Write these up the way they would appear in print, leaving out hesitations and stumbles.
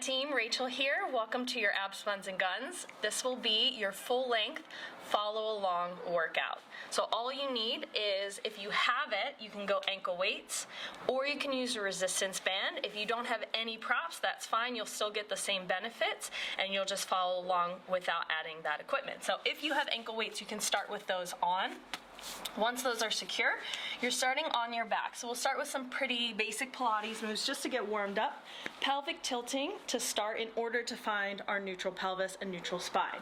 team, Rachel here. Welcome to your Abs, Buns, and Guns. This will be your full-length follow-along workout. So all you need is, if you have it, you can go ankle weights, or you can use a resistance band. If you don't have any props, that's fine. You'll still get the same benefits, and you'll just follow along without adding that equipment. So if you have ankle weights, you can start with those on. Once those are secure, you're starting on your back. So we'll start with some pretty basic Pilates moves just to get warmed up. Pelvic tilting to start in order to find our neutral pelvis and neutral spine.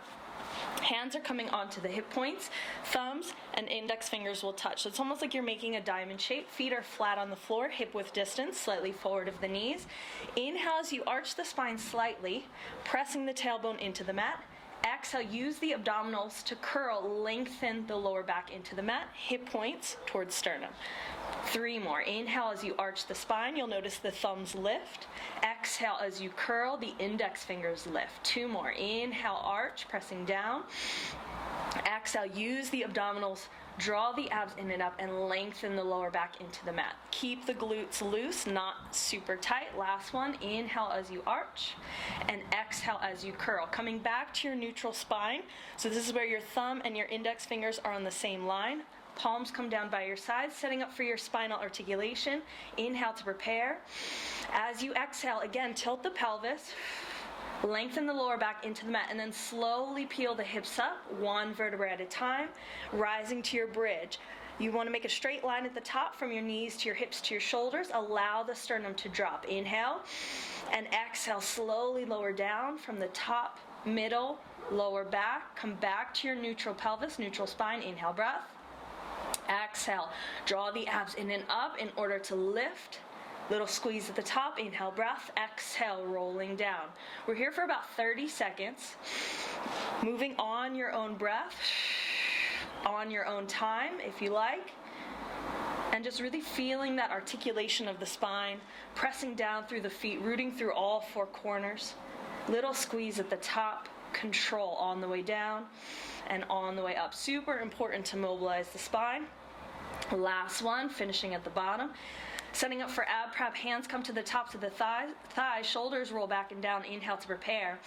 Hands are coming onto the hip points, thumbs and index fingers will touch. So it's almost like you're making a diamond shape. Feet are flat on the floor, hip width distance, slightly forward of the knees. Inhale as you arch the spine slightly, pressing the tailbone into the mat. Exhale, use the abdominals to curl, lengthen the lower back into the mat, hip points towards sternum. 3 more. Inhale as you arch the spine, you'll notice the thumbs lift. Exhale as you curl, the index fingers lift. 2 more. Inhale, arch, pressing down. Exhale, use the abdominals, draw the abs in and up, and lengthen the lower back into the mat. Keep the glutes loose, not super tight. Last one. Inhale as you arch, and exhale as you curl. Coming back to your neutral spine. So this is where your thumb and your index fingers are on the same line. Palms come down by your sides, setting up for your spinal articulation. Inhale to prepare. As you exhale, again, tilt the pelvis. Lengthen the lower back into the mat, and then slowly peel the hips up, 1 vertebra at a time, rising to your bridge. You want to make a straight line at the top from your knees to your hips to your shoulders. Allow the sternum to drop. Inhale, and exhale, slowly lower down from the top, middle, lower back. Come back to your neutral pelvis, neutral spine. Inhale, breath. Exhale, draw the abs in and up in order to lift. Little squeeze at the top, inhale, breath, exhale, rolling down. We're here for about 30 seconds. Moving on your own breath, on your own time, if you like. And just really feeling that articulation of the spine, pressing down through the feet, rooting through all 4 corners. Little squeeze at the top, control on the way down and on the way up. Super important to mobilize the spine. Last one, finishing at the bottom. Setting up for ab prep, hands come to the tops of the thighs, shoulders roll back and down, inhale to prepare.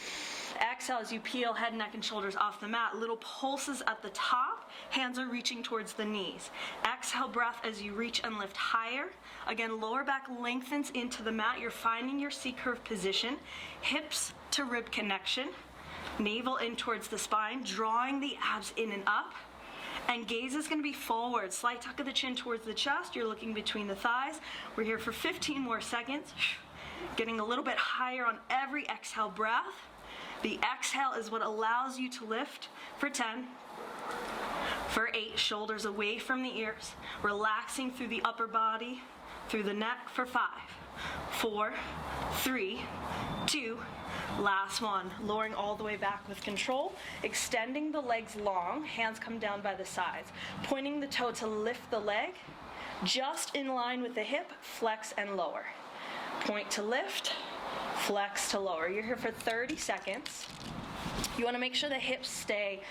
Exhale as you peel head, neck, and shoulders off the mat. Little pulses at the top, hands are reaching towards the knees. Exhale, breath as you reach and lift higher. Again, lower back lengthens into the mat. You're finding your C-curve position, hips to rib connection, navel in towards the spine, drawing the abs in and up. And gaze is going to be forward. Slight tuck of the chin towards the chest. You're looking between the thighs. We're here for 15 more seconds. Getting a little bit higher on every exhale breath. The exhale is what allows you to lift for 10. For 8, shoulders away from the ears. Relaxing through the upper body, through the neck for 5, 4, 3, 2, last one. Lowering all the way back with control. Extending the legs long. Hands come down by the sides. Pointing the toe to lift the leg. Just in line with the hip. Flex and lower. Point to lift. Flex to lower. You're here for 30 seconds. You want to make sure the hips stay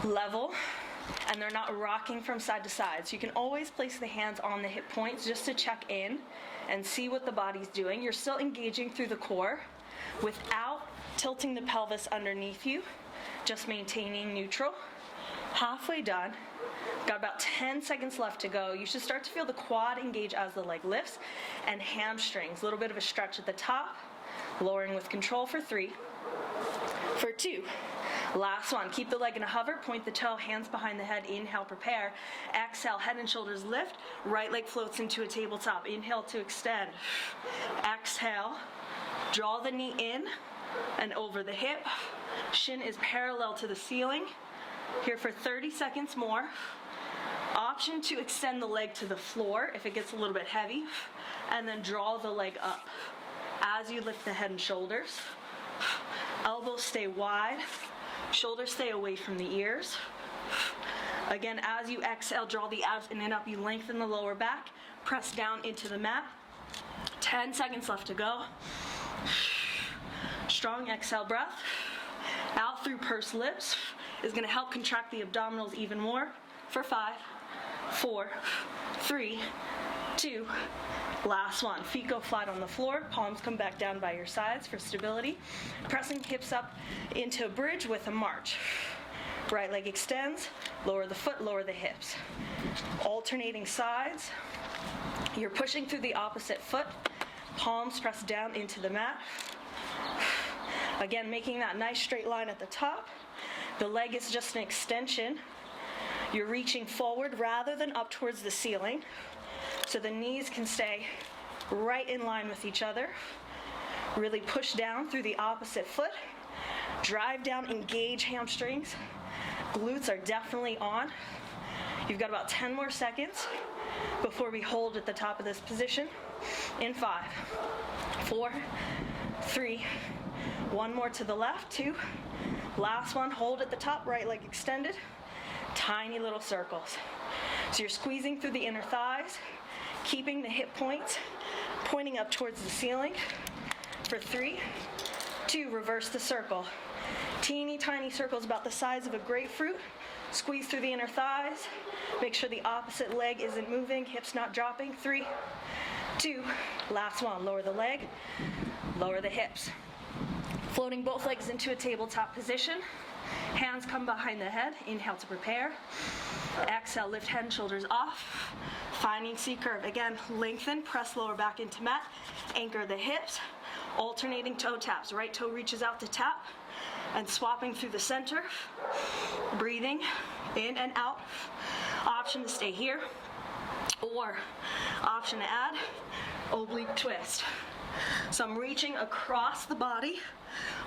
level and they're not rocking from side to side. So you can always place the hands on the hip points just to check in and see what the body's doing. You're still engaging through the core without tilting the pelvis underneath you, just maintaining neutral. Halfway done. Got about 10 seconds left to go. You should start to feel the quad engage as the leg lifts, and hamstrings. A little bit of a stretch at the top, lowering with control for 3, for 2. Last one. Keep the leg in a hover, point the toe, hands behind the head. Inhale, prepare. Exhale, head and shoulders lift. Right leg floats into a tabletop. Inhale to extend. Exhale. Draw the knee in and over the hip. Shin is parallel to the ceiling. Here for 30 seconds more. Option to extend the leg to the floor if it gets a little bit heavy, and then draw the leg up as you lift the head and shoulders. Elbows stay wide, shoulders stay away from the ears. Again, as you exhale, draw the abs in and up. You lengthen the lower back, press down into the mat. 10 seconds left to go. Strong exhale breath. Out through pursed lips is going to help contract the abdominals even more. For 5, 4, 3, 2, Last one, feet go flat on the floor, palms come back down by your sides for stability. Pressing hips up into a bridge with a march. Right leg extends, lower the foot, lower the hips. Alternating sides, you're pushing through the opposite foot, palms press down into the mat. Again, making that nice straight line at the top. The leg is just an extension. You're reaching forward rather than up towards the ceiling, so the knees can stay right in line with each other. Really push down through the opposite foot. Drive down, engage hamstrings. Glutes are definitely on. You've got about 10 more seconds before we hold at the top of this position. In 5, 4, 3, one more to the left, 2. Last one, hold at the top, right leg extended. Tiny little circles. So you're squeezing through the inner thighs, keeping the hip points pointing up towards the ceiling. For 3, 2, reverse the circle. Teeny tiny circles about the size of a grapefruit. Squeeze through the inner thighs. Make sure the opposite leg isn't moving, hips not dropping. 3, 2, last one. Lower the leg, lower the hips. Floating both legs into a tabletop position. Hands come behind the head. Inhale to prepare. Exhale, lift head and shoulders off. Finding C-curve. Again, lengthen, press lower back into mat. Anchor the hips. Alternating toe taps. Right toe reaches out to tap. And swapping through the center. Breathing in and out. Option to stay here. Or option to add oblique twist. So I'm reaching across the body.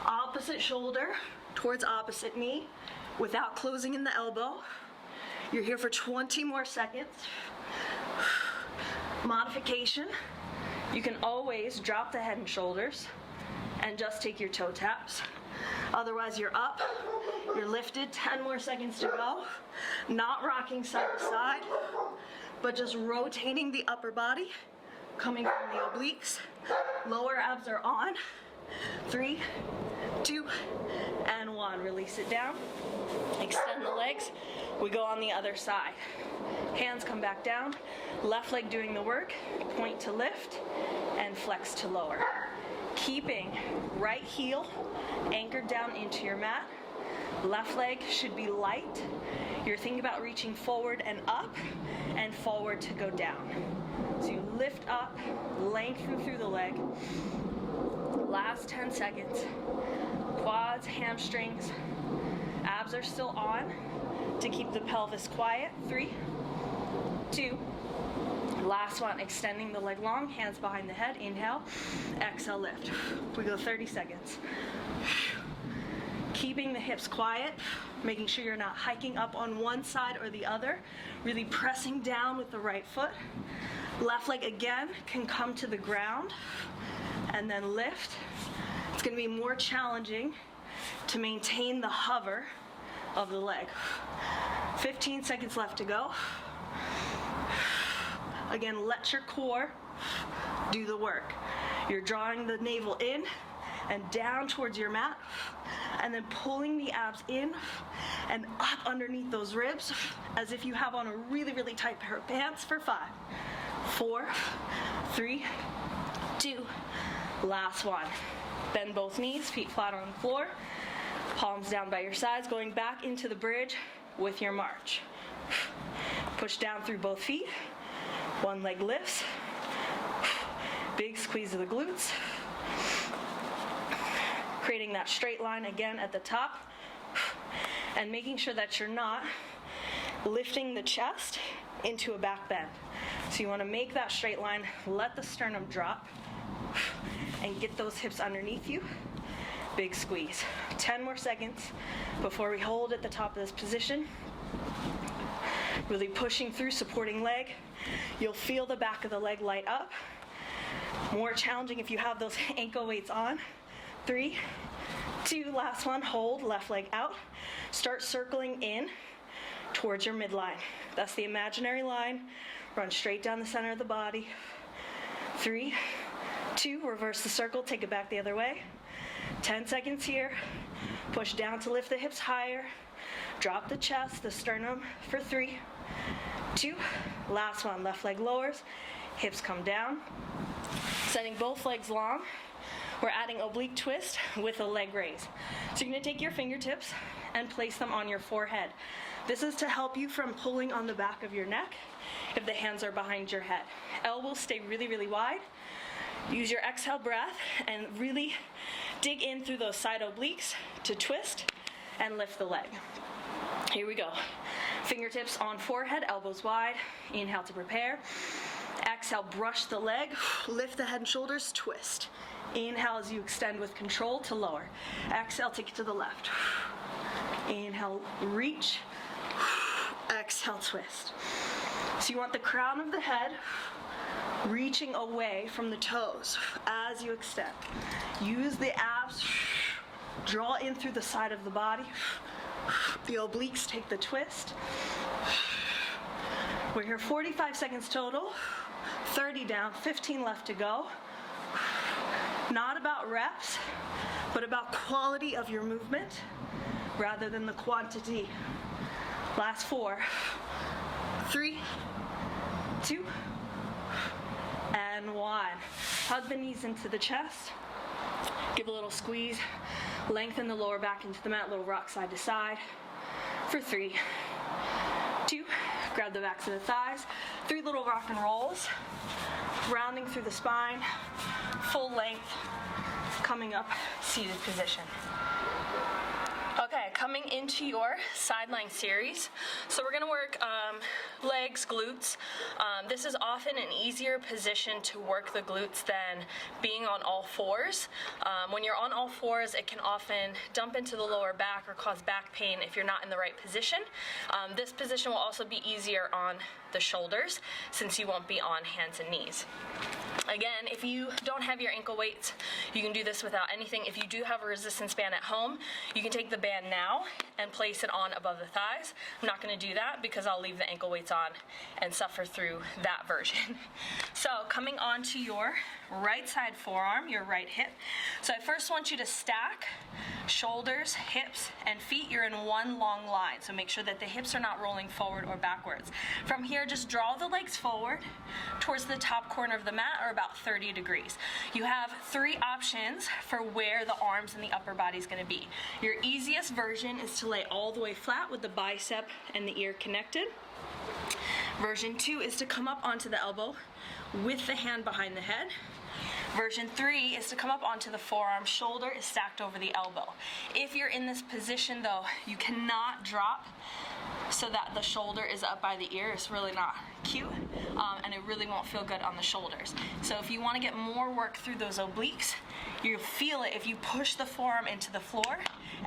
Opposite shoulder towards opposite knee without closing in the elbow. You're here for 20 more seconds. Modification. You can always drop the head and shoulders and just take your toe taps. Otherwise, you're up, you're lifted, 10 more seconds to go. Not rocking side to side, but just rotating the upper body, coming from the obliques. Lower abs are on. 3, 2, and 1. Release it down. Extend the legs. We go on the other side. Hands come back down. Left leg doing the work. Point to lift and flex to lower. Keeping right heel anchored down into your mat. Left leg should be light. You're thinking about reaching forward and up and forward to go down. So you lift up, lengthen through the leg. Last 10 seconds. Quads, hamstrings, abs are still on to keep the pelvis quiet. 3, 2, last one. Extending the leg long, hands behind the head. Inhale, exhale, lift. We go 30 seconds. Keeping the hips quiet, making sure you're not hiking up on one side or the other. Really pressing down with the right foot. Left leg again can come to the ground and then lift. It's going to be more challenging to maintain the hover of the leg. 15 seconds left to go. Again, let your core do the work. You're drawing the navel in and down towards your mat, and then pulling the abs in and up underneath those ribs as if you have on a really, really tight pair of pants. For 5, 4, 3, 2, last one. Bend both knees, feet flat on the floor, palms down by your sides, going back into the bridge with your march. Push down through both feet. One leg lifts. Big squeeze of the glutes. Creating that straight line again at the top. And making sure that you're not lifting the chest into a back bend. So you want to make that straight line, let the sternum drop, and get those hips underneath you. Big squeeze. 10 more seconds before we hold at the top of this position. Really pushing through, supporting leg. You'll feel the back of the leg light up. More challenging if you have those ankle weights on. 3, 2, last one. Hold, left leg out. Start circling in towards your midline. That's the imaginary line. Run straight down the center of the body. 3, 2, reverse the circle, take it back the other way. 10 seconds here. Push down to lift the hips higher. Drop the chest, the sternum for 3, 2, last one. Left leg lowers. hips come down. Setting both legs long, we're adding oblique twist with a leg raise. So you're gonna take your fingertips and place them on your forehead. This is to help you from pulling on the back of your neck if the hands are behind your head. Elbows stay really, really wide. Use your exhale breath and really dig in through those side obliques to twist and lift the leg. Here we go. Fingertips on forehead, elbows wide. Inhale to prepare. Exhale, brush the leg, lift the head and shoulders, twist. Inhale as you extend with control to lower. Exhale, take it to the left. Inhale, reach. Exhale, twist. So you want the crown of the head reaching away from the toes as you extend. Use the abs, draw in through the side of the body. The obliques take the twist. We're here 45 seconds total, 30 down, 15 left to go. Not about reps, but about quality of your movement rather than the quantity. Last 4, 3, 2, and 1. Hug the knees into the chest. Give a little squeeze. Lengthen the lower back into the mat, little rock side to side. For 3, 2, grab the backs of the thighs. 3 little rock and rolls. Rounding through the spine. Full length. Coming up, seated position. Okay, coming into your sideline series. So we're gonna work legs, glutes. This is often an easier position to work the glutes than being on all fours. When you're on all fours, it can often dump into the lower back or cause back pain if you're not in the right position. This position will also be easier on the shoulders since you won't be on hands and knees. Again, if you don't have your ankle weights, you can do this without anything. If you do have a resistance band at home, you can take the band now and place it on above the thighs. I'm not going to do that because I'll leave the ankle weights on and suffer through that version. So coming onto your right side forearm, your right hip. So I first want you to stack shoulders, hips, and feet. You're in one long line, so make sure that the hips are not rolling forward or backwards. From here, just draw the legs forward towards the top corner of the mat, or about 30 degrees. You have 3 options for where the arms and the upper body is going to be. Your easiest version is to lay all the way flat with the bicep and the ear connected. Version 2 is to come up onto the elbow with the hand behind the head. Version 3 is to come up onto the forearm, shoulder is stacked over the elbow. If you're in this position though, you cannot drop so that the shoulder is up by the ear. It's really not cute, and it really won't feel good on the shoulders. So if you want to get more work through those obliques, you feel it if you push the forearm into the floor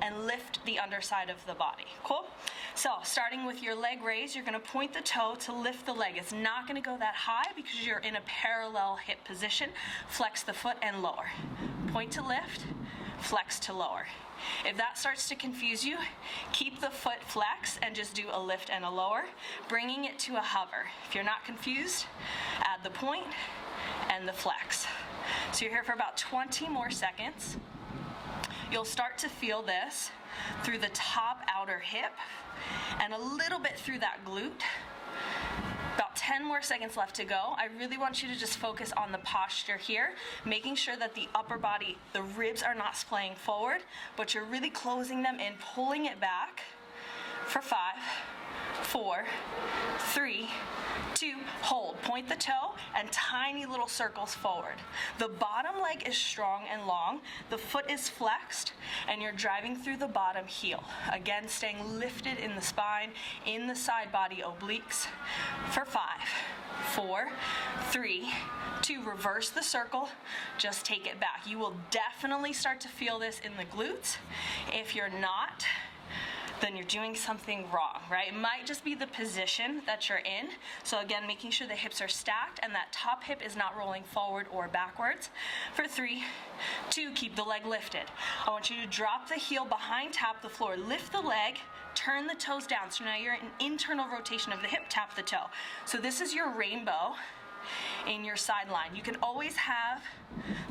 and lift the underside of the body. Cool? So starting with your leg raise, you're going to point the toe to lift the leg. It's not going to go that high because you're in a parallel hip position. Flex the foot and lower. Point to lift, flex to lower. If that starts to confuse you, keep the foot flexed and just do a lift and a lower, bringing it to a hover. If you're not confused, add the point and the flex. So you're here for about 20 more seconds. You'll start to feel this through the top outer hip and a little bit through that glute. About 10 more seconds left to go. I really want you to just focus on the posture here, making sure that the upper body, the ribs are not splaying forward, but you're really closing them in, pulling it back for 5, 4, 3, 2, hold. Point the toe and tiny little circles forward. The bottom leg is strong and long, the foot is flexed, and you're driving through the bottom heel. Again, staying lifted in the spine, in the side body obliques. For 5, 4, 3, 2, reverse the circle, just take it back. You will definitely start to feel this in the glutes. If you're not, then you're doing something wrong, right? It might just be the position that you're in. So again, making sure the hips are stacked and that top hip is not rolling forward or backwards. For 3, 2, keep the leg lifted. I want you to drop the heel behind, tap the floor, lift the leg, turn the toes down. So now you're in internal rotation of the hip, tap the toe. So this is your rainbow. in your sideline. You can always have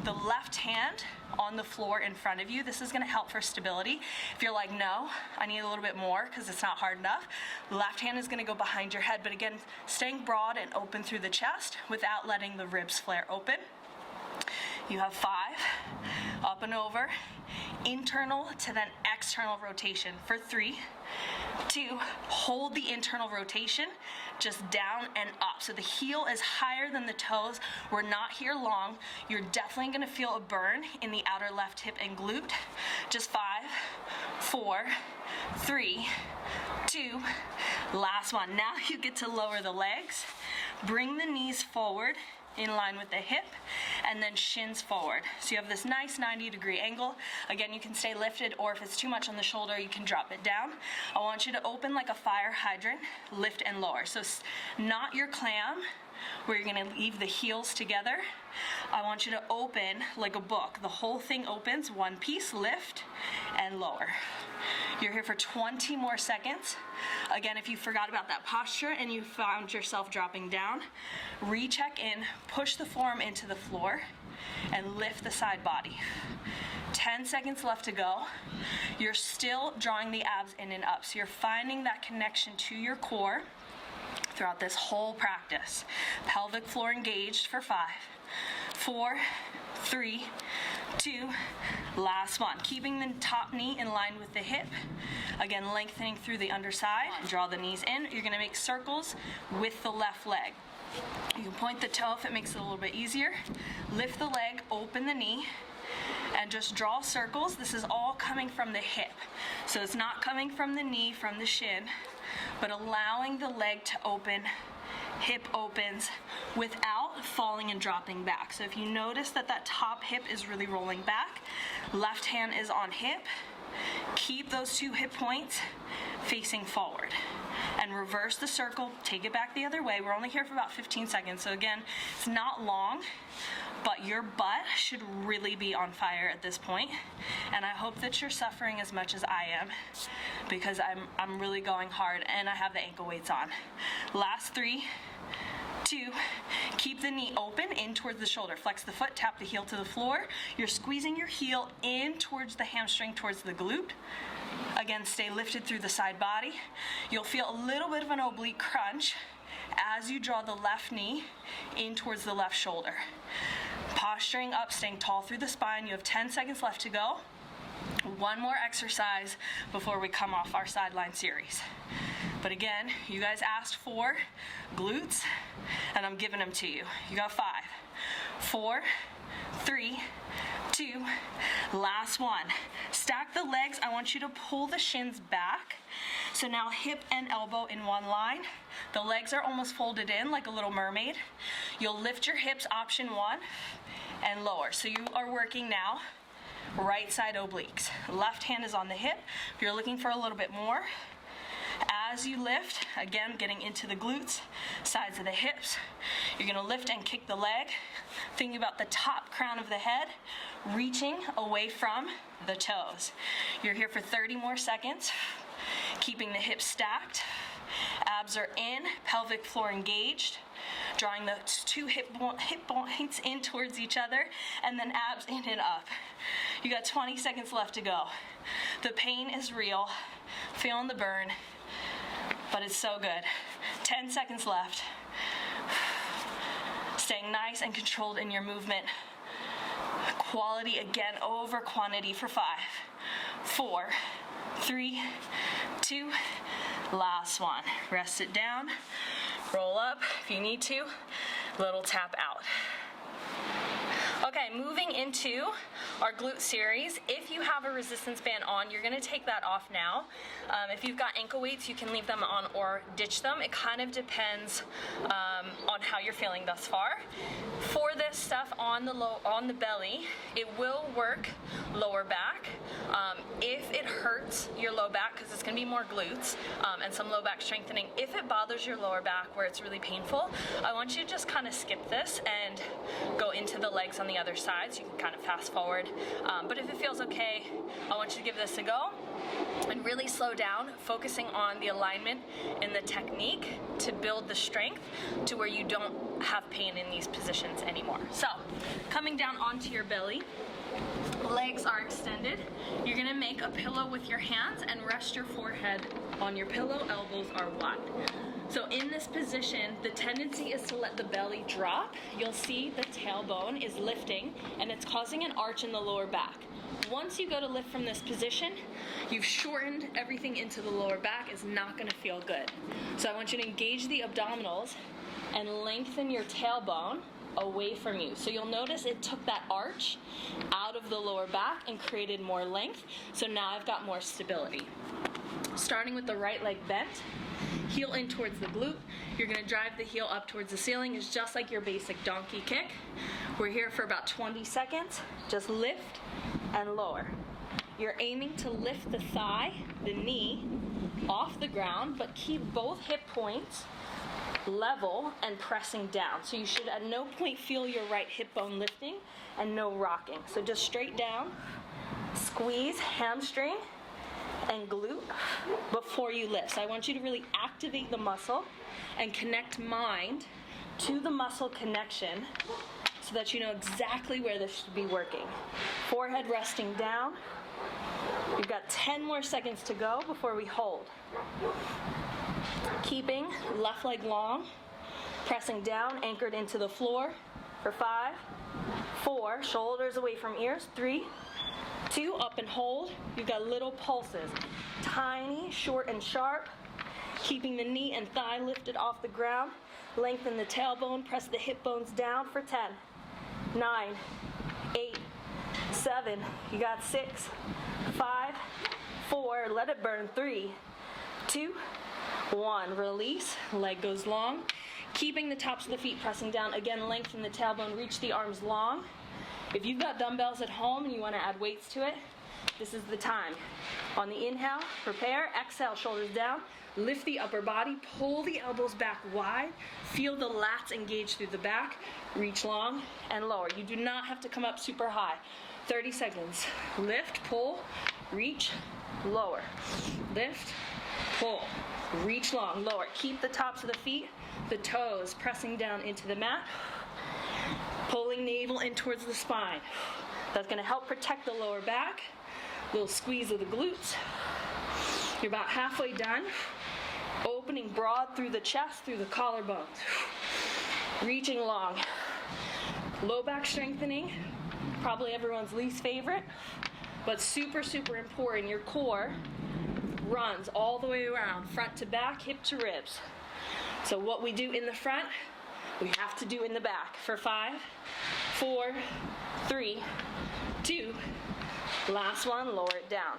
the left hand on the floor in front of you. This is gonna help for stability. If you're like, no, I need a little bit more because it's not hard enough, left hand is gonna go behind your head, but again, staying broad and open through the chest without letting the ribs flare open. You have 5, up and over, internal to then external rotation for 3, 2, hold the internal rotation, just down and up. So the heel is higher than the toes. We're not here long. You're definitely gonna feel a burn in the outer left hip and glute. Just 5, 4, 3, 2, last one. Now you get to lower the legs, bring the knees forward, in line with the hip, and then shins forward. So you have this nice 90-degree angle. Again, you can stay lifted, or if it's too much on the shoulder, you can drop it down. I want you to open like a fire hydrant, lift and lower. So not your clam, where you're gonna leave the heels together. I want you to open like a book. The whole thing opens, one piece, lift and lower. You're here for 20 more seconds. Again, if you forgot about that posture and you found yourself dropping down, recheck in, push the forearm into the floor, and lift the side body. 10 seconds left to go. You're still drawing the abs in and up, so you're finding that connection to your core throughout this whole practice. Pelvic floor engaged for 5, 4, 3, 2, last one. Keeping the top knee in line with the hip. Again, lengthening through the underside. Draw the knees in. You're gonna make circles with the left leg. You can point the toe if it makes it a little bit easier. Lift the leg, open the knee, and just draw circles. This is all coming from the hip. So it's not coming from the knee, from the shin, but allowing the leg to open, hip opens without falling and dropping back. So if you notice that that top hip is really rolling back, left hand is on hip, keep those 2 hip points facing forward. And reverse the circle, take it back the other way. We're only here for about 15 seconds. So again, it's not long, but your butt should really be on fire at this point. And I hope that you're suffering as much as I am, because I'm really going hard and I have the ankle weights on. Last 3, 2, keep the knee open in towards the shoulder. Flex the foot, tap the heel to the floor. You're squeezing your heel in towards the hamstring, towards the glute. Again, stay lifted through the side body. You'll feel a little bit of an oblique crunch as you draw the left knee in towards the left shoulder. Posturing up, staying tall through the spine. You have 10 seconds left to go. One more exercise before we come off our sideline series. But again, you guys asked for glutes, and I'm giving them to you. You got 5, 4, 3, 2, last one. Stack the legs. I want you to pull the shins back. So now hip and elbow in one line. The legs are almost folded in like a little mermaid. You'll lift your hips, option 1, and lower. So you are working now right side obliques. Left hand is on the hip. If you're looking for a little bit more, as you lift, again, getting into the glutes, sides of the hips, you're gonna lift and kick the leg, thinking about the top crown of the head, reaching away from the toes. You're here for 30 more seconds, keeping the hips stacked, abs are in, pelvic floor engaged, drawing the 2 hip points in towards each other, and then abs in and up. You got 20 seconds left to go. The pain is real, feeling the burn, but it's so good. 10 seconds left. Staying nice and controlled in your movement. Quality again over quantity for 5, 4, 3, 2, last one. Rest it down, roll up if you need to, little tap out. Okay, moving into our glute series. If you have a resistance band on, you're gonna take that off now. If you've got ankle weights, you can leave them on or ditch them. It kind of depends on how you're feeling thus far. For this stuff on the belly, it will work lower back. If it hurts your low back, because it's gonna be more glutes and some low back strengthening, if it bothers your lower back where it's really painful, I want you to just kind of skip this and go into the legs on on the other side, so you can kind of fast forward. But if it feels okay, I want you to give this a go and really slow down, focusing on the alignment and the technique to build the strength to where you don't have pain in these positions anymore. So, coming down onto your belly, legs are extended. You're gonna make a pillow with your hands and rest your forehead on your pillow, elbows are wide. So in this position, the tendency is to let the belly drop. You'll see the tailbone is lifting and it's causing an arch in the lower back. Once you go to lift from this position, you've shortened everything into the lower back. It's not gonna feel good. So I want you to engage the abdominals and lengthen your tailbone away from you. So you'll notice it took that arch out of the lower back and created more length. So now I've got more stability. Starting with the right leg bent, heel in towards the glute. You're gonna drive the heel up towards the ceiling. It's just like your basic donkey kick. We're here for about 20 seconds. Just lift and lower. You're aiming to lift the thigh, the knee, off the ground, but keep both hip points level and pressing down. So you should at no point feel your right hip bone lifting and no rocking. So just straight down, squeeze hamstring and glute before you lift. So I want you to really activate the muscle and connect mind to the muscle connection so that you know exactly where this should be working. Forehead resting down. You've got 10 more seconds to go before we hold. Keeping left leg long, pressing down, anchored into the floor for 5, 4, shoulders away from ears, 3, 2, up and hold. You've got little pulses, tiny, short and sharp, keeping the knee and thigh lifted off the ground. Lengthen the tailbone, press the hip bones down for 10, 9, 8, 7, you got 6, 5, 4, let it burn, 3, 2, 1, release, leg goes long. Keeping the tops of the feet pressing down, again lengthen the tailbone, reach the arms long. If you've got dumbbells at home and you want to add weights to it, this is the time. On the inhale, prepare, exhale, shoulders down, lift the upper body, pull the elbows back wide, feel the lats engage through the back, reach long and lower. You do not have to come up super high. 30 seconds. Lift, pull, reach, lower. Lift, pull, reach long, lower. Keep the tops of the feet, the toes pressing down into the mat, pulling navel in towards the spine. That's going to help protect the lower back. Little squeeze of the glutes. You're about halfway done. Opening broad through the chest, through the collarbones. Reaching long. Low back strengthening, probably everyone's least favorite, but super, super important. Your core runs all the way around, front to back, hip to ribs. So what we do in the front, we have to do in the back for 5, 4, 3, 2, last one, lower it down.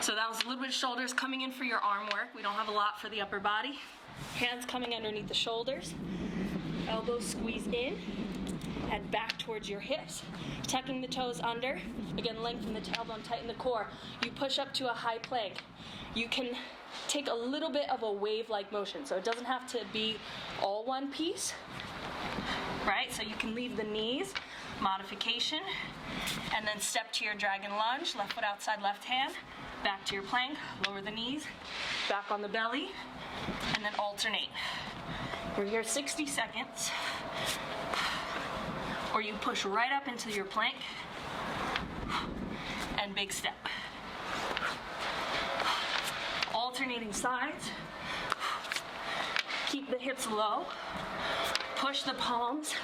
So that was a little bit of shoulders coming in for your arm work. We don't have a lot for the upper body. Hands coming underneath the shoulders. Elbows squeeze in and back towards your hips. Tucking the toes under. Again, lengthen the tailbone, tighten the core. You push up to a high plank. You can take a little bit of a wave-like motion. So it doesn't have to be all one piece, right? So you can leave the knees, modification, and then step to your dragon lunge, left foot outside, left hand, back to your plank, lower the knees, back on the belly, and then alternate. We're here 60 seconds. Or you push right up into your plank and big step. Alternating sides. Keep the hips low. Push the palms,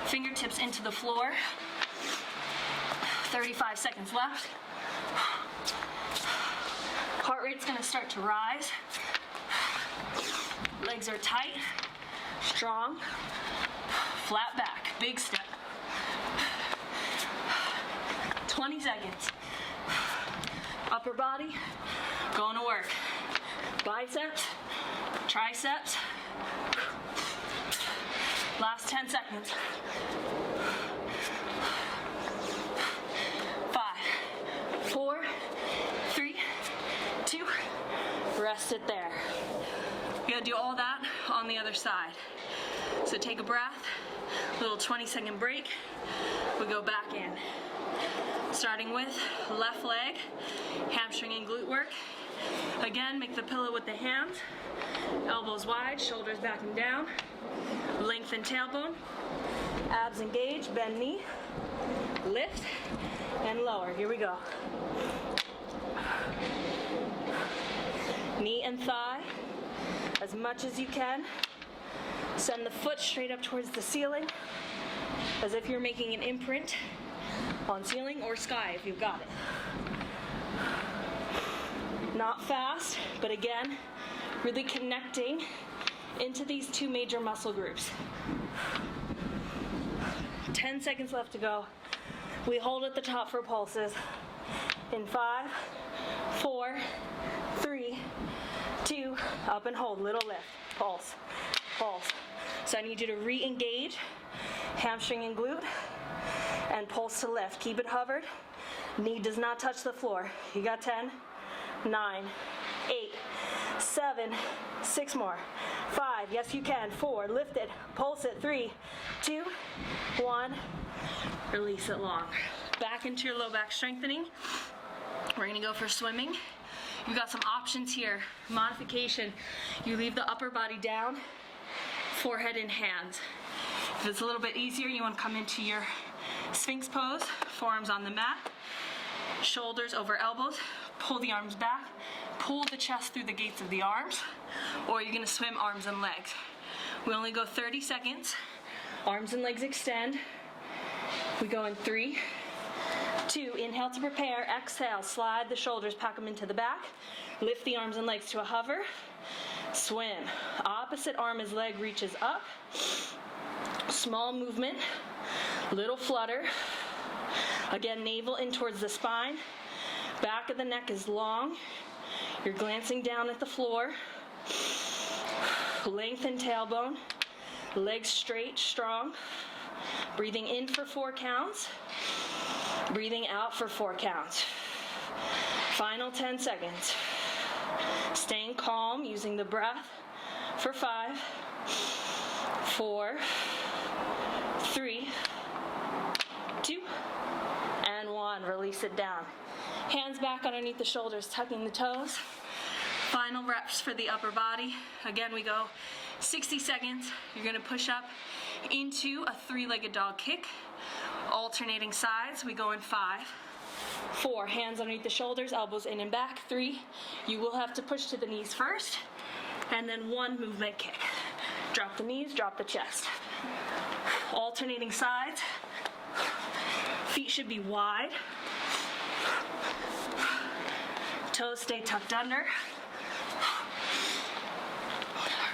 fingertips into the floor. 35 seconds left. Heart rate's gonna start to rise. Legs are tight, strong, flat back, big step. 20 seconds. Upper body, going to work. Biceps, triceps. Last 10 seconds. 5, 4, 3, 2, rest it there. You gotta do all that on the other side. So take a breath, Little 20-second break. We go back in. Starting with left leg, hamstring and glute work. Again, make the pillow with the hands. Elbows wide, shoulders back and down. Lengthen tailbone. Abs engaged, bend knee. Lift and lower. Here we go. Knee and thigh as much as you can. Send the foot straight up towards the ceiling as if you're making an imprint on ceiling or sky if you've got it. Not fast, but again, really connecting into these two major muscle groups. 10 seconds left to go. We hold at the top for pulses. In 5, 4, 3, 2, up and hold, little lift, pulse, pulse. So I need you to re-engage hamstring and glute and pulse to lift. Keep it hovered. Knee does not touch the floor. You got 10, 9, 8, 7, 6 more. 5, yes you can. 4, lift it, pulse it. 3, 2, 1, release it long. Back into your low back strengthening. We're gonna go for swimming. You've got some options here. Modification, you leave the upper body down, forehead in hands. If it's a little bit easier, you want to come into your Sphinx pose, forearms on the mat, shoulders over elbows, pull the arms back, pull the chest through the gates of the arms, or you're going to swim arms and legs. We only go 30 seconds. Arms and legs extend. We go in 3, 2, inhale to prepare, exhale, slide the shoulders, pack them into the back, lift the arms and legs to a hover, swim. Opposite arm as leg reaches up. Small movement, little flutter. Again, navel in towards the spine. Back of the neck is long. You're glancing down at the floor. Lengthen tailbone. Legs straight, strong. Breathing in for 4 counts. Breathing out for 4 counts. Final 10 seconds. Staying calm, using the breath for 5, 4, 3, 2, and 1. Release it down. Hands back underneath the shoulders, tucking the toes. Final reps for the upper body. Again, we go 60 seconds. You're gonna push up into a 3-legged dog kick. Alternating sides, we go in 5, 4, hands underneath the shoulders, elbows in and back. 3, you will have to push to the knees first, and then 1 movement kick. Drop the knees, drop the chest. Alternating sides, feet should be wide. Toes stay tucked under.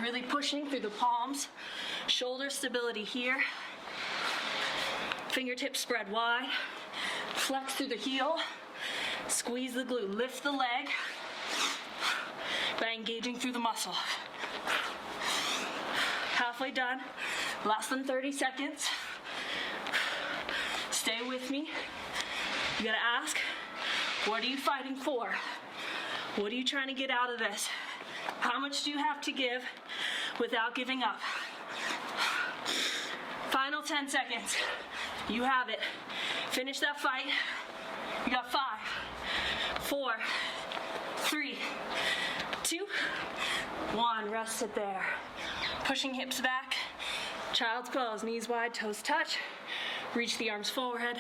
Really pushing through the palms. Shoulder stability here. Fingertips spread wide. Flex through the heel. Squeeze the glute. Lift the leg by engaging through the muscle. Halfway done. Less than 30 seconds. Stay with me. You gotta ask, what are you fighting for? What are you trying to get out of this? How much do you have to give without giving up? Final 10 seconds. You have it. Finish that fight. You got 5, 4, 3, 2, 1. Rest it there. Pushing hips back. Child's pose. Knees wide, toes touch. Reach the arms forward.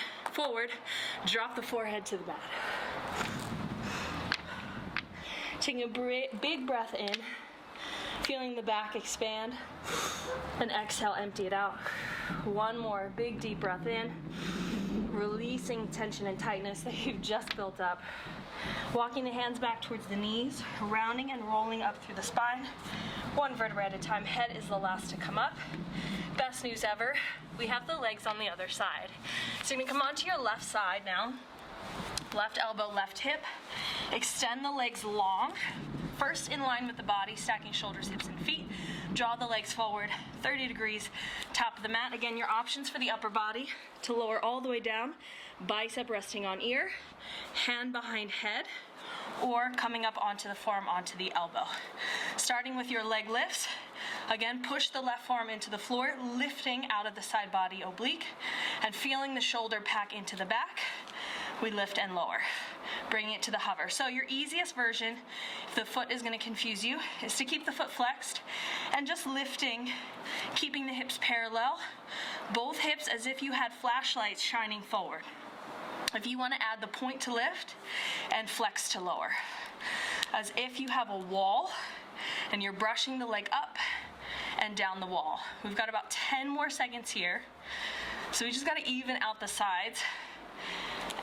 Drop the forehead to the mat. Taking a big breath in. Feeling the back expand. And exhale, empty it out. One more big deep breath in. Releasing tension and tightness that you've just built up. Walking the hands back towards the knees, rounding and rolling up through the spine. 1 vertebra at a time. Head is the last to come up. Best news ever, we have the legs on the other side. So you're gonna come onto your left side now. Left elbow, left hip. Extend the legs long. First in line with the body, stacking shoulders, hips, and feet. Draw the legs forward, 30 degrees, top of the mat. Again, your options for the upper body to lower all the way down. Bicep resting on ear, hand behind head, or coming up onto the forearm, onto the elbow. Starting with your leg lifts, Again, push the left forearm into the floor, lifting out of the side body oblique and feeling the shoulder pack into the back. We lift and lower, bringing it to the hover. So your easiest version, if the foot is going to confuse you, is to keep the foot flexed and just lifting, keeping the hips parallel, both hips as if you had flashlights shining forward. If you want to add the point to lift and flex to lower, as if you have a wall and you're brushing the leg up and down the wall. We've got about 10 more seconds here. So we just got to even out the sides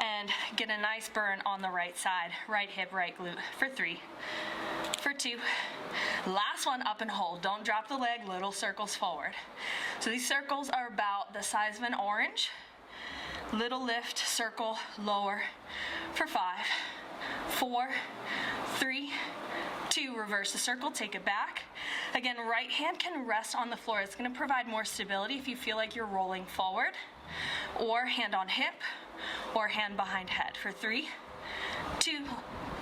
and get a nice burn on the right side, right hip, right glute, for 3, for 2. Last one, up and hold. Don't drop the leg, little circles forward. So these circles are about the size of an orange. Little lift, circle, lower, for 5, 4, 3, 2, reverse the circle, take it back. Again, right hand can rest on the floor. It's going to provide more stability if you feel like you're rolling forward, or hand on hip, or hand behind head, for 3, 2,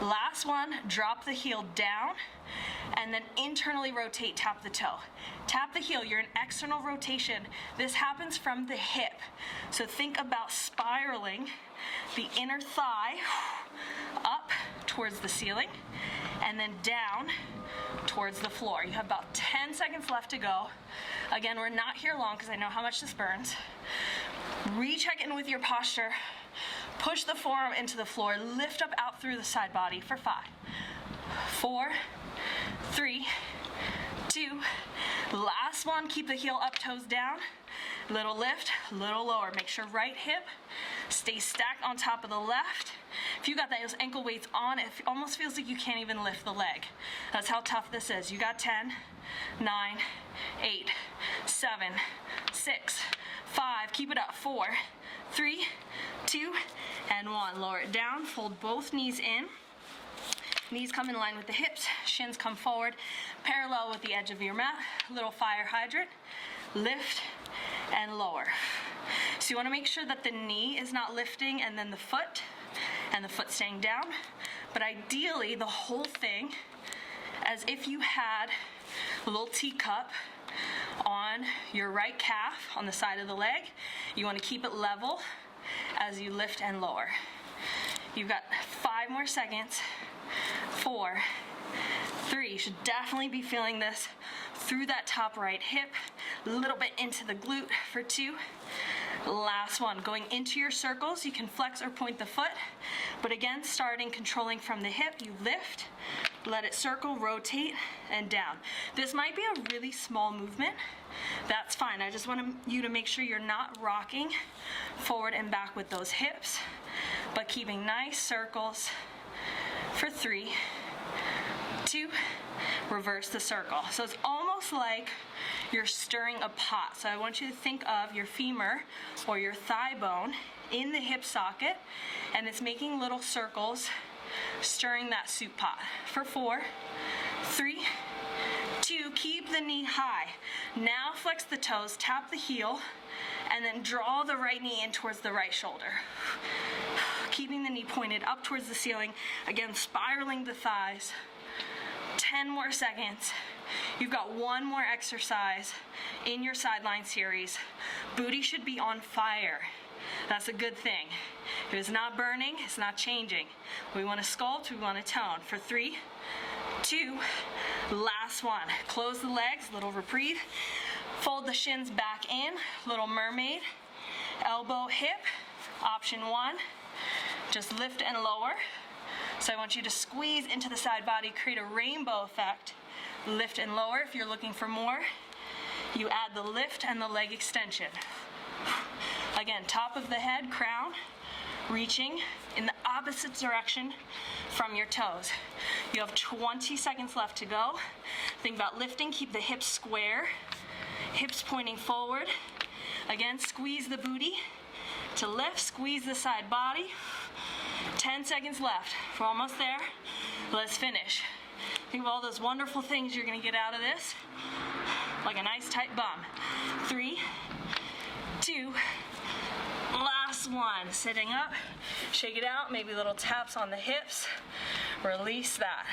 last one, drop the heel down, and then internally rotate, tap the toe. Tap the heel, you're in external rotation. This happens from the hip. So think about spiraling the inner thigh up towards the ceiling, and then down towards the floor. You have about 10 seconds left to go. Again, we're not here long because I know how much this burns. Recheck in with your posture. Push the forearm into the floor. Lift up out through the side body for 5, 4, 3, 2. Last one, keep the heel up, toes down. Little lift, little lower. Make sure right hip stays stacked on top of the left. If you got those ankle weights on, it almost feels like you can't even lift the leg. That's how tough this is. You got 10, 9, 8, 7, 6, 5. Keep it up. 4, 3, 2, and 1. Lower it down. Fold both knees in. Knees come in line with the hips. Shins come forward, parallel with the edge of your mat. Little fire hydrant. Lift and lower. So you want to make sure that the knee is not lifting and then the foot staying down, but ideally the whole thing as if you had a little teacup on your right calf on the side of the leg. You want to keep it level as you lift and lower. You've got 5 more seconds. 4, 3, you should definitely be feeling this through that top right hip, a little bit into the glute, for 2. Last one, going into your circles, you can flex or point the foot, but again, starting controlling from the hip, you lift, let it circle, rotate, and down. This might be a really small movement. That's fine. I just want you to make sure you're not rocking forward and back with those hips, but keeping nice circles for 3, 2, reverse the circle. So it's almost like you're stirring a pot. So I want you to think of your femur or your thigh bone in the hip socket, and it's making little circles, stirring that soup pot. For 4, 3, 2, keep the knee high. Now flex the toes, tap the heel, and then draw the right knee in towards the right shoulder. Keeping the knee pointed up towards the ceiling. Again, spiraling the thighs. 10 more seconds. You've got 1 more exercise in your sideline series. Booty should be on fire. That's a good thing. If it's not burning, it's not changing. We want to sculpt, we want to tone. For 3, 2, last one. Close the legs, little reprieve. Fold the shins back in, little mermaid. Elbow, hip. Option 1. Just lift and lower. So I want you to squeeze into the side body, create a rainbow effect. Lift and lower. If you're looking for more, you add the lift and the leg extension. Again, top of the head, crown, reaching in the opposite direction from your toes. You have 20 seconds left to go. Think about lifting, keep the hips square, hips pointing forward. Again, squeeze the booty to lift, squeeze the side body. 10 seconds left. We're almost there. Let's finish. Think of all those wonderful things you're going to get out of this. Like a nice tight bum. 3, 2, last one. Sitting up. Shake it out. Maybe little taps on the hips. Release that.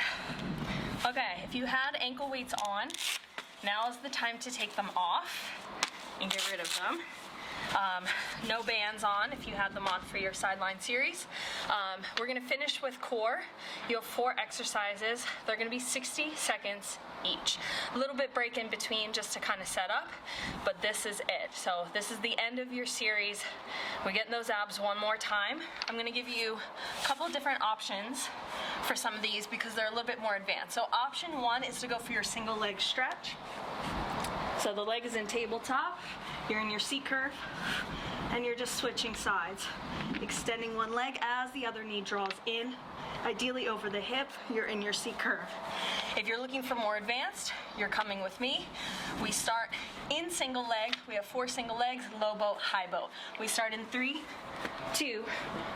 Okay, if you had ankle weights on, now is the time to take them off and get rid of them. No bands on if you had them on for your sideline series. We're gonna finish with core. You have 4 exercises. They're gonna be 60 seconds each. A little bit break in between just to kind of set up, but this is it. So this is the end of your series. We're getting those abs one more time. I'm gonna give you a couple of different options for some of these because they're a little bit more advanced. So option 1 is to go for your single leg stretch. So the leg is in tabletop, you're in your C curve, and you're just switching sides. Extending one leg as the other knee draws in, ideally over the hip, you're in your C curve. If you're looking for more advanced, you're coming with me. We start in single leg, we have 4 single legs, low boat, high boat. We start in 3, 2,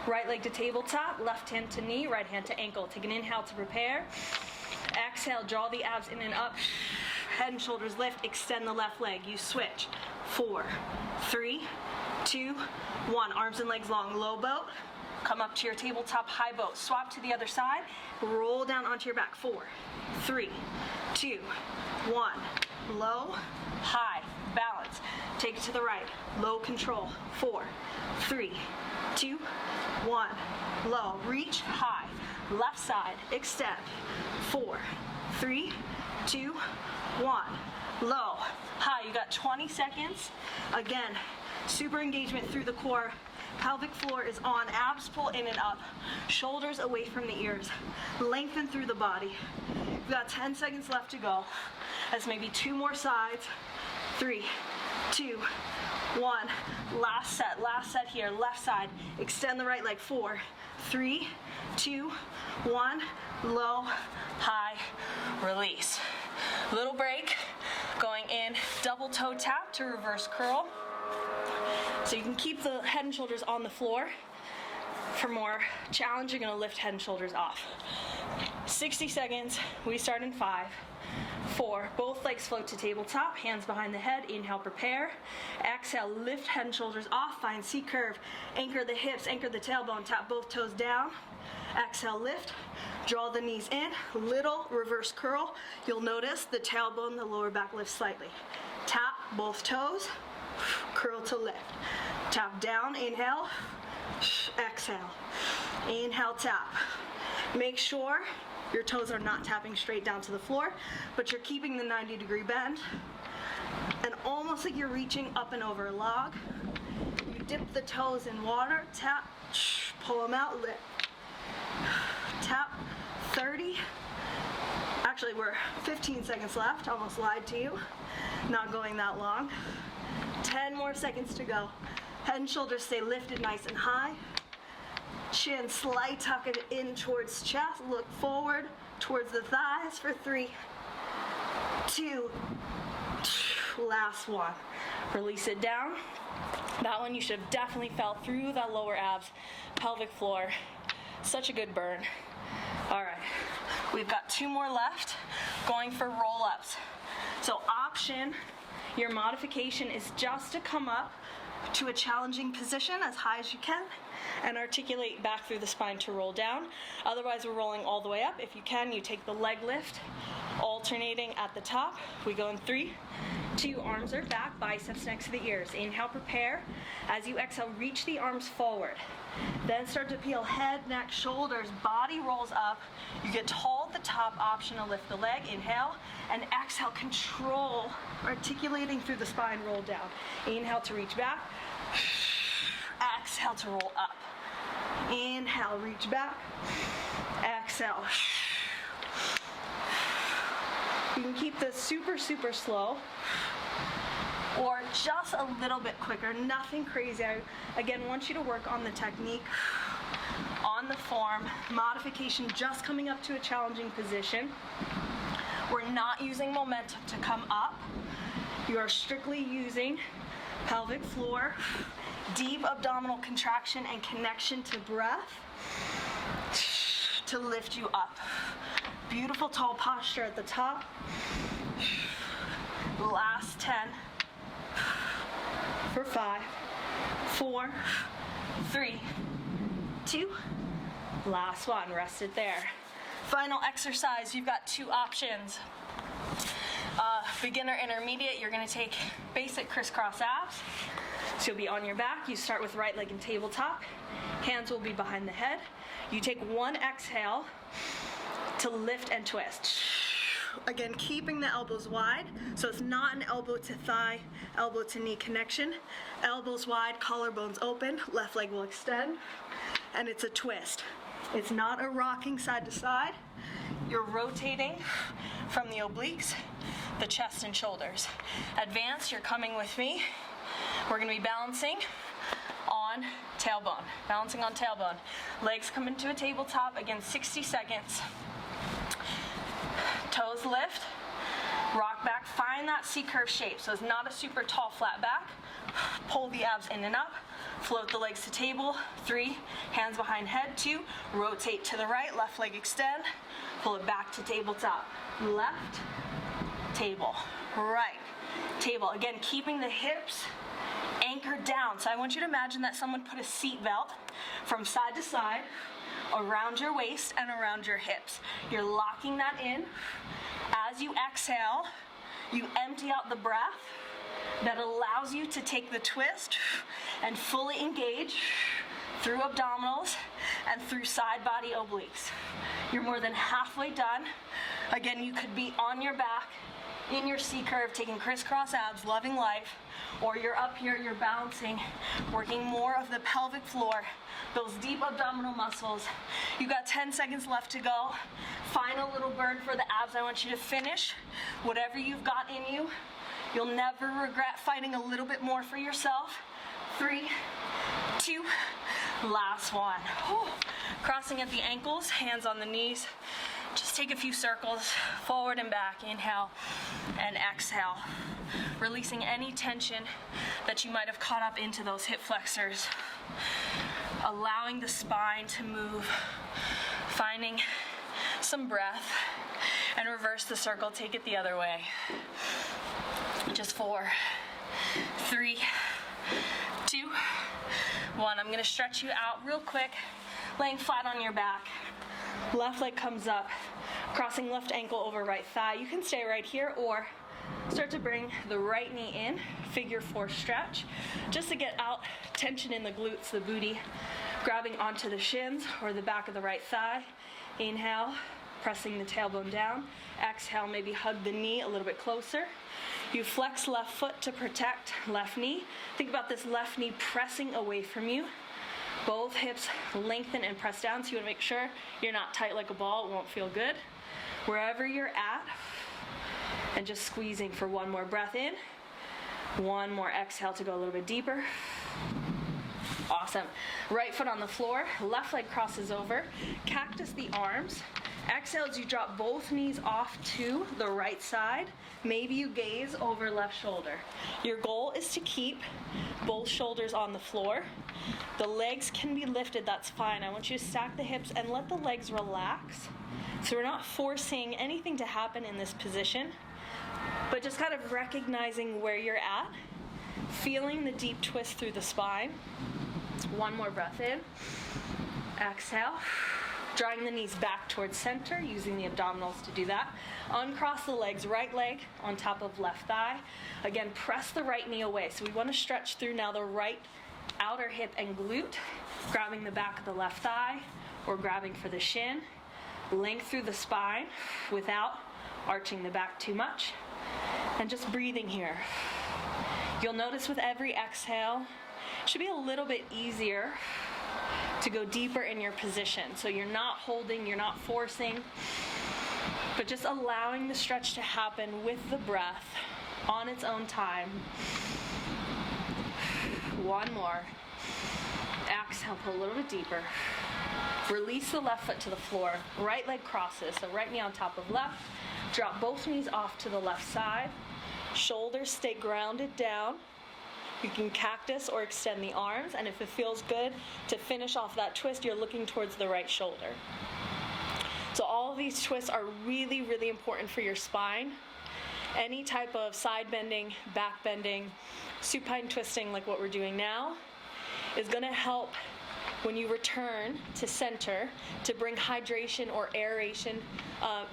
right leg to tabletop, left hand to knee, right hand to ankle. Take an inhale to prepare. Exhale, draw the abs in and up. Head and shoulders lift, extend the left leg. You switch. 4, 3, 2, 1. Arms and legs long, low boat. Come up to your tabletop, high boat. Swap to the other side. Roll down onto your back. 4, 3, 2, 1. Low, high, balance. Take it to the right. Low control. 4, 3, 2, 1. Low, reach, high. Left side, extend. 4, 3, 2, 1. Low, high. You got 20 seconds. Again, super engagement through the core. Pelvic floor is on. Abs pull in and up. Shoulders away from the ears. Lengthen through the body. You've got 10 seconds left to go. That's maybe 2 more sides. 3, 2, 1. Last set here. Left side. Extend the right leg. 4, 3, 2, 1. Low, high, release. Little break. Going in, double toe tap to reverse curl. So you can keep the head and shoulders on the floor. For more challenge, you're gonna lift head and shoulders off. 60 seconds, we start in 5, 4, both legs float to tabletop, hands behind the head, inhale, prepare. Exhale, lift head and shoulders off, find C curve, anchor the hips, anchor the tailbone, tap both toes down. Exhale, lift, draw the knees in, little reverse curl. You'll notice the tailbone, the lower back lifts slightly. Tap both toes, curl to lift. Tap down, inhale, exhale. Inhale, tap. Make sure your toes are not tapping straight down to the floor, but you're keeping the 90-degree bend. And almost like you're reaching up and over a log. You dip the toes in water, tap, pull them out, lift. Tap, 30. Actually, we're 15 seconds left. Almost lied to you. Not going that long. 10 more seconds to go. Head and shoulders stay lifted nice and high. Chin slight tuck it in towards chest. Look forward towards the thighs for 3, 2, last one. Release it down. That one you should have definitely felt through that lower abs, pelvic floor. Such a good burn. All right, we've got 2 more left. Going for roll-ups. So option, your modification is just to come up to a challenging position as high as you can and articulate back through the spine to roll down. Otherwise, we're rolling all the way up. If you can, you take the leg lift, alternating at the top. We go in 3, 2, arms are back, biceps next to the ears. Inhale, prepare. As you exhale, reach the arms forward. Then start to peel head, neck, shoulders, body rolls up. You get tall at the top, option to lift the leg. Inhale, and exhale, control, articulating through the spine, roll down. Inhale to reach back. Exhale to roll up. Inhale, reach back. Exhale. You can keep this super, super slow or just a little bit quicker, nothing crazy. I, again, want you to work on the technique, on the form, modification, just coming up to a challenging position. We're not using momentum to come up. You are strictly using pelvic floor, deep abdominal contraction and connection to breath to lift you up. Beautiful tall posture at the top. Last 10 for 5, 4, 3, 2, last one. Rest it there. Final exercise, you've got 2 options. Beginner intermediate, you're gonna take basic crisscross abs. So you'll be on your back. You start with right leg and tabletop. Hands will be behind the head. You take one exhale to lift and twist. Again, keeping the elbows wide, so it's not an elbow to thigh, elbow to knee connection. Elbows wide, collarbones open, left leg will extend, and it's a twist. It's not a rocking side to side. You're rotating from the obliques, the chest and shoulders. Advanced, you're coming with me. We're gonna be balancing on tailbone. Balancing on tailbone. Legs come into a tabletop, again, 60 seconds. Toes lift, rock back, find that C-curve shape. So it's not a super tall flat back. Pull the abs in and up, float the legs to table. 3, hands behind head. 2, rotate to the right, left leg extend, pull it back to tabletop. Left, table, right, table. Again, keeping the hips anchored down. So I want you to imagine that someone put a seat belt from side to side around your waist and around your hips. You're locking that in. As you exhale, you empty out the breath. That allows you to take the twist and fully engage through abdominals and through side body obliques. You're more than halfway done. Again, you could be on your back in your C-curve, taking crisscross abs, loving life, or you're up here, you're balancing, working more of the pelvic floor, those deep abdominal muscles. You got 10 seconds left to go. Final little burn for the abs. I want you to finish whatever you've got in you. You'll never regret fighting a little bit more for yourself. 3, 2, last one. Whew. Crossing at the ankles, hands on the knees. Just take a few circles, forward and back. Inhale and exhale. Releasing any tension that you might have caught up into those hip flexors. Allowing the spine to move. Finding some breath. And reverse the circle, take it the other way. Just 4, 3, 2, 1. I'm gonna stretch you out real quick, laying flat on your back. Left leg comes up, crossing left ankle over right thigh. You can stay right here or start to bring the right knee in, figure 4 stretch, just to get out tension in the glutes, the booty, grabbing onto the shins or the back of the right thigh. Inhale, pressing the tailbone down. Exhale, maybe hug the knee a little bit closer. You flex left foot to protect left knee. Think about this left knee pressing away from you. Both hips lengthen and press down, so you want to make sure you're not tight like a ball. It won't feel good. Wherever you're at, and just squeezing for one more breath in. One more exhale to go a little bit deeper. Awesome. Right foot on the floor, left leg crosses over. Cactus the arms. Exhale as you drop both knees off to the right side. Maybe you gaze over left shoulder. Your goal is to keep both shoulders on the floor. The legs can be lifted, that's fine. I want you to stack the hips and let the legs relax. So we're not forcing anything to happen in this position, but just kind of recognizing where you're at, feeling the deep twist through the spine. One more breath in. Exhale. Drawing the knees back towards center, using the abdominals to do that. Uncross the legs, right leg on top of left thigh. Again, press the right knee away. So we want to stretch through now the right outer hip and glute, grabbing the back of the left thigh or grabbing for the shin. Length through the spine without arching the back too much. And just breathing here. You'll notice with every exhale, it should be a little bit easier to go deeper in your position. So you're not holding, you're not forcing, but just allowing the stretch to happen with the breath on its own time. One more. Exhale, pull a little bit deeper. Release the left foot to the floor. Right leg crosses, so right knee on top of left. Drop both knees off to the left side. Shoulders stay grounded down. You can cactus or extend the arms, and if it feels good to finish off that twist, you're looking towards the right shoulder. So all of these twists are really, really important for your spine. Any type of side bending, back bending, supine twisting like what we're doing now is going to help when you return to center to bring hydration or aeration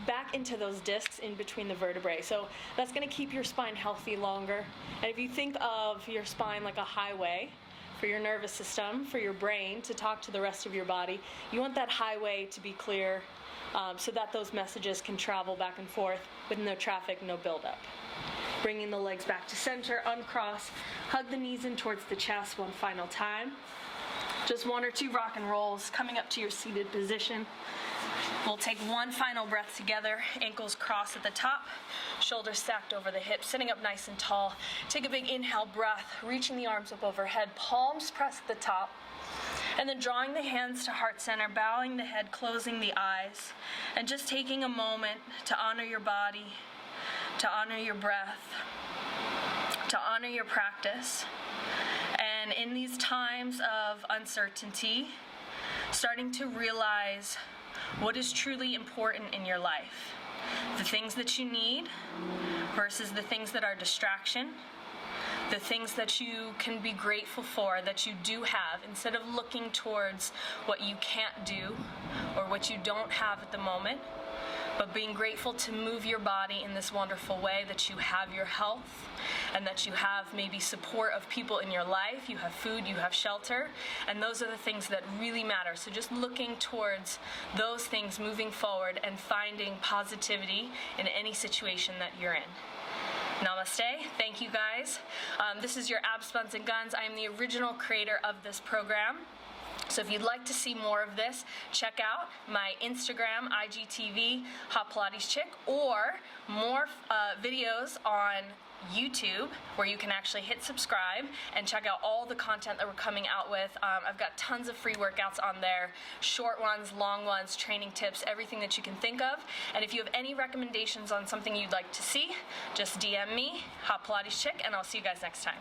back into those discs in between the vertebrae. So that's going to keep your spine healthy longer. And if you think of your spine like a highway for your nervous system, for your brain to talk to the rest of your body, you want that highway to be clear so that those messages can travel back and forth with no traffic, no buildup. Bringing the legs back to center, uncross, hug the knees in towards the chest one final time. Just 1 or 2 rock and rolls, coming up to your seated position. We'll take one final breath together, ankles crossed at the top, shoulders stacked over the hips, sitting up nice and tall. Take a big inhale breath, reaching the arms up overhead, palms pressed at the top, and then drawing the hands to heart center, bowing the head, closing the eyes, and just taking a moment to honor your body, to honor your breath, to honor your practice. And in these times of uncertainty, starting to realize what is truly important in your life. The things that you need versus the things that are distraction. The things that you can be grateful for that you do have, instead of looking towards what you can't do or what you don't have at the moment, but being grateful to move your body in this wonderful way, that you have your health and that you have maybe support of people in your life, you have food, you have shelter, and those are the things that really matter. So just looking towards those things moving forward and finding positivity in any situation that you're in. Namaste. Thank you guys. This is your Abs, Buns, and Guns. I am the original creator of this program. So if you'd like to see more of this, check out my Instagram, IGTV, Hot Pilates Chick, or more videos on YouTube where you can actually hit subscribe and check out all the content that we're coming out with. I've got tons of free workouts on there, short ones, long ones, training tips, everything that you can think of. And if you have any recommendations on something you'd like to see, just DM me, Hot Pilates Chick, and I'll see you guys next time.